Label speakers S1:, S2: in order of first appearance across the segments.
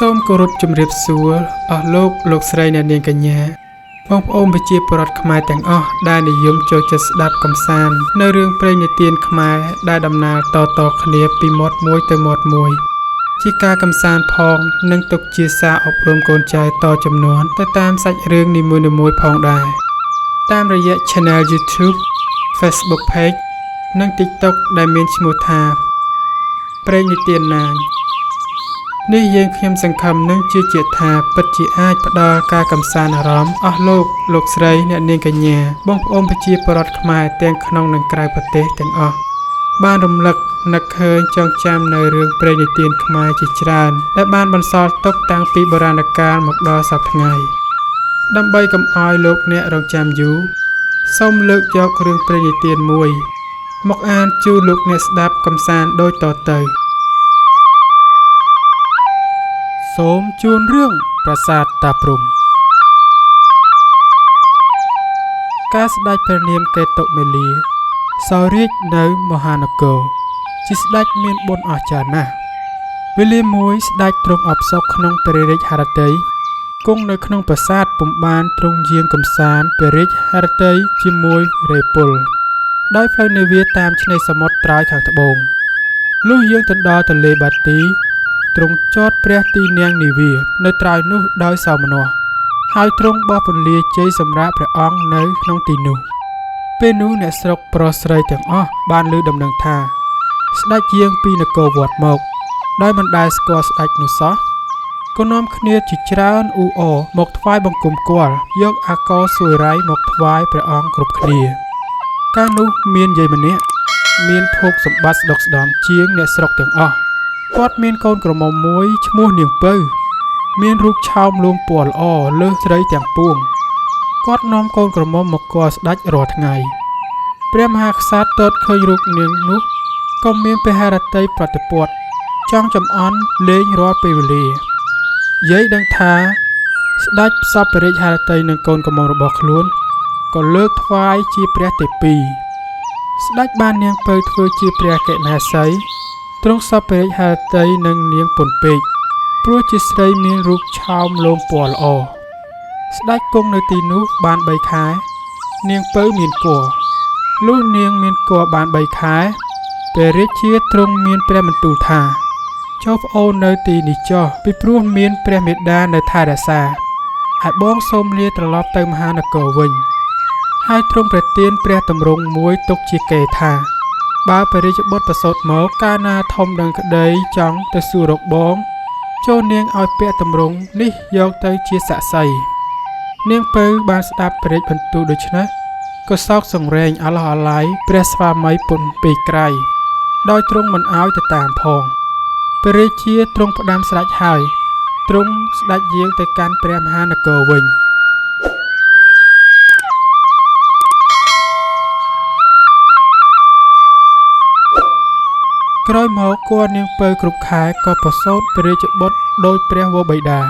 S1: សូមគោរពជំរាបសួរអស់លោកស្រីអ្នកនាងកញ្ញាបងប្អូនប្រជាពលរដ្ឋខ្មែរទាំងអស់ដែលនិយមចូលចិត្តស្ដាប់កំសាន្តនៅរឿងព្រេងនិទានខ្មែរដែលដំណាលតគ្នាពីមាត់មួយទៅមាត់មួយជាការកំសាន្តផងនិងទុកជាសារអប់រំកូនចៅតជំនាន់ទៅតាមសាច់រឿងនីមួយៗផងដែរតាមរយៈ Channel YouTube Facebook Page និង TikTok ដែលមានឈ្មោះថាព្រេងនិទានណាងនេះយើងខ្ញុំសង្ឃឹមនឹងជឿជាក់ថាពិតជាអាចផ្ដល់ការកំសាន្តអារម្មណ៍អស់លោកស្រីអ្នកនាងកញ្ញាបងប្អូនប្រជាពលរដ្ឋខ្មែរទាំងក្នុងនិងក្រៅប្រទេសទាំងអស់បានរំលឹកនឹកឃើញចងចាំនៅរឿងព្រេងនិទានខ្មែរជាច្រើនដែលបានបន្សល់ទុកតាំងពីបុរាណកាលមកដល់សព្វថ្ងៃដើម្បីកុំឲ្យលោកអ្នករងចាំយូរសូមលើកយករឿងព្រេងនិទានមួយមកអានជូនលោកអ្នកស្ដាប់កំសាន្តដូចតទៅសូមជូនរឿងប្រាសាទតាព្រំការស្ដេចព្រះនាមកេតុមាលាសោយរាជនៅមហានគរជាស្ដេចមានបុណ្យអស្ចារ្យណាស់វេលាមួយស្ដេចទ្រង់អបសុខក្នុងព្រះរាជហឫទ័យគង់នៅក្នុងប្រាសាទពុំបានទ្រង់យាងកំសាន្តព្រះរាជហឫទ័យជាមួយរេពលដោយផ្លូវនាវាតាមឆ្នេរសមុទ្រត្រើយខាងត្បូងលុះយាងទៅដល់ទន្លេបាទីទ្រង់ចតព្រះទីនាងនាវានៅត្រើយនោះដោយសោមនស្សហើយទ្រង់បោះពន្លាជ័យសម្រាប់ព្រះអង្គនៅក្នុងទីនោះពេលនោះអ្នកស្រុកប្រុសស្រីទាំងអស់បានឮដំណឹងថាស្ដេចយាងពីនគរវត្តមកដោយមិនដែលស្គាល់ស្ដេចនោះសោះក៏នាំគ្នាជាច្រើនអ៊ូអរមកថ្វាយបង្គំគាល់យកអាករសួយរៃមកថ្វាយព្រះអង្គគ្រប់គ្នាកាលនោះមានយាយម្នាក់មានភោគសម្បត្តិស្ដុកស្ដំជាងអ្នកស្រុកទាំងអស់គាត់មានកូនក្រមុំមួយឈ្មោះនាងពៅមានរូបឆោមលួងពណ៌ល្អលើសស្រីទាំងពួងគាត់នាំកូនក្រមុំមកគាល់ស្ដេចរាល់ថ្ងៃព្រះមហាក្សត្រទតឃើញរូបនាងនោះក៏មានព្រះហឫទ័យប្រតិព័ទ្ធចង់ចំអន់លេងរាល់ពេលវេលាយាយដឹងថាស្ដេចផ្សព្វព្រះរាជហឫទ័យនឹងកូនក្រមុំរបស់ខ្លួនក៏លើកថ្វាយជាព្រះទេពីស្ដេចបាននាងពៅធ្វើជាព្រះកេណេសីទ្រង់សព្វព្រះរាជហឫទ័យនឹងនាងពុនពេកព្រោះជាស្រីមានរូបឆោមលោមពណ៌ល្អស្ដេចគង់នៅទីនោះបាន3ខែនាងពៅមានគភ៌លុះនាងមានគភ៌បាន3ខែព្រះរាជាទ្រង់មានព្រះបន្ទូលថាចូលប្អូននៅទីនេះចុះពីព្រោះមានព្រះមេដានៅថែរក្សាហើយបងសូមលាត្រឡប់ទៅមហានគរវិញហើយទ្រង់ប្រទានព្រះតម្រង់មួយទុកជាកេរថាបើព្រះរាជបុត្រប្រសូតមកកាលណាធំដឹងក្តីចង់ទៅសួររកបងចូលនាងឲ្យពាក់តម្រង់នេះយកទៅជាសាក្សីនាងពៅបានស្ដាប់ព្រះរាជបន្ទូលដូច្នេះក៏សោកសង្រេងអាឡោះអាល័យព្រះស្វាមីពុនពេកក្រៃដោយទ្រង់មិនឲ្យទៅតាមផងព្រះរាជាទ្រង់ផ្ដាំស្រេចហើយទ្រង់ស្ដេចយាងទៅកាន់ព្រះមហានគរវិញក្រោយមកគភ៌នាងពៅគ្រប់ខែក៏ប្រសូតព្រះរាជបុត្រដោយព្រះវរបិតា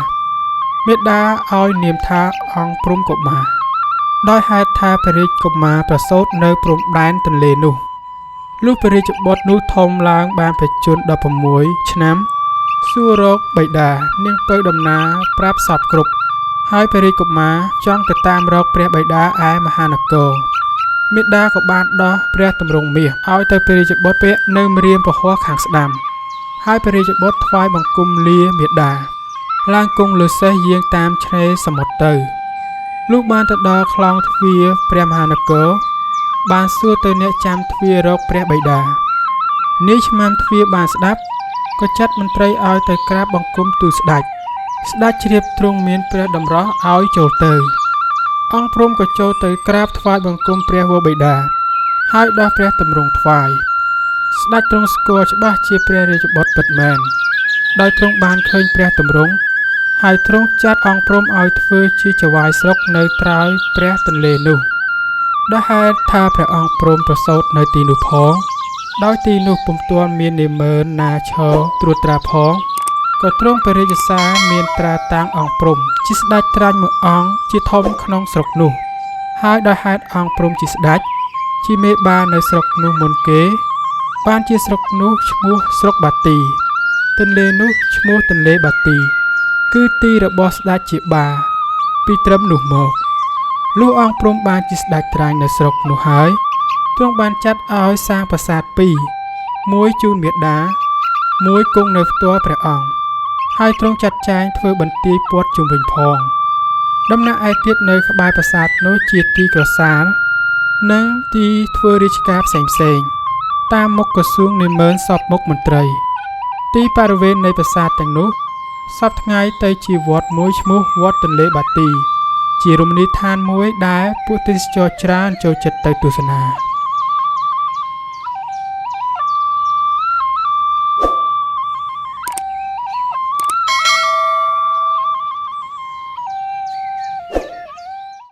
S1: មេដាឲ្យនាមថាអង្គព្រំកុមារដោយហេតុថាព្រះរាជកុមារប្រសូតនៅព្រំដែនទន្លេនោះលុះព្រះរាជបុត្រនោះធំឡើងបានប្រជញ្ញ16ឆ្នាំសួររកបិតានាងពៅដំណើរប្រាប់សពគ្រប់ហើយព្រះរាជកុមារចង់ទៅតាមរកព្រះបិតាឯមហានគរមេដាក៏បានដោះព្រះតម្រង់មាសឲ្យទៅព្រះរាជបុត្រពាក់នៅម្រាមពហុខាងស្ដាំហើយព្រះរាជបុត្រថ្វាយបង្គំលាមេដាឡើងគង់លើសេះយាងតាមឆ្នេរសមុទ្រទៅលុះបានទៅដល់ខ្លោងទ្វារព្រះមហានគរបានសួរទៅអ្នកចាំទ្វាររកព្រះបិតានាយឆ្មាំទ្វារបានស្ដាប់ក៏ចាត់មន្ត្រីឲ្យទៅក្រាបបង្គំទូលស្ដេចជ្រាបទ្រង់មានព្រះតម្រោះឲ្យចូលទៅអង្គព្រំក៏ចូលទៅក្រាបថ្វាយបង្គំព្រះវរបិតាហើយដោះព្រះតម្រង់ថ្វាយស្ដេចទ្រង់ស្គាល់ច្បាស់ជាព្រះរាជបុត្រពិតមែនដោយទ្រង់បានឃើញព្រះតម្រង់ហើយទ្រង់ចាត់អង្គព្រំឲ្យធ្វើជាចៅហ្វាយស្រុកនៅត្រើយព្រះទន្លេនោះដោយហេតុថាព្រះអង្គព្រំប្រសូតនៅទីនោះផងដោយទីនោះពុំទាន់មាននាម៉ឺនណាឈរត្រួតត្រាផងក៏ទ្រង់ព្រះរាជសារមានត្រាតាំងអង្គព្រំជាស្ដេចត្រាញ់មួយអង្គជាធំក្នុងស្រុកនោះហើយដោយហេតុអង្គព្រំជាស្ដេចជាមេបានៅស្រុកនោះមុនគេបានជាស្រុកនោះឈ្មោះស្រុកបាទីទន្លេនោះឈ្មោះទន្លេបាទី គឺទីរបស់ស្ដេចជាបាពីត្រឹមនោះមកលុះអង្គព្រំបានជាស្ដេចត្រាញ់នៅស្រុកនោះហើយទ្រង់បានចាត់ឲ្យសាងប្រាសាទពីរមួយជូនមាតាមួយគង់នៅផ្ទាល់ព្រះអង្គហើយទ្រង់ចាត់ចែងធ្វើបន្ទាយព័ទ្ធជុំវិញផងដំណាក់ឯទៀតនៅក្បែរប្រាសាទនោះជាទីក្រសាលនិងទីធ្វើរាជការផ្សេងៗតាមមុខក្រសួងនិមឺនសពមុខមន្ត្រីទីបរិវេណនៃប្រាសាទទាំងនោះសពថ្ងៃទៅជាវត្តមួយឈ្មោះវត្តទន្លេបាទីជារមណីយដ្ឋានមួយដែលពួកទេសចរច្រើនចូលចិត្តទៅទស្សនា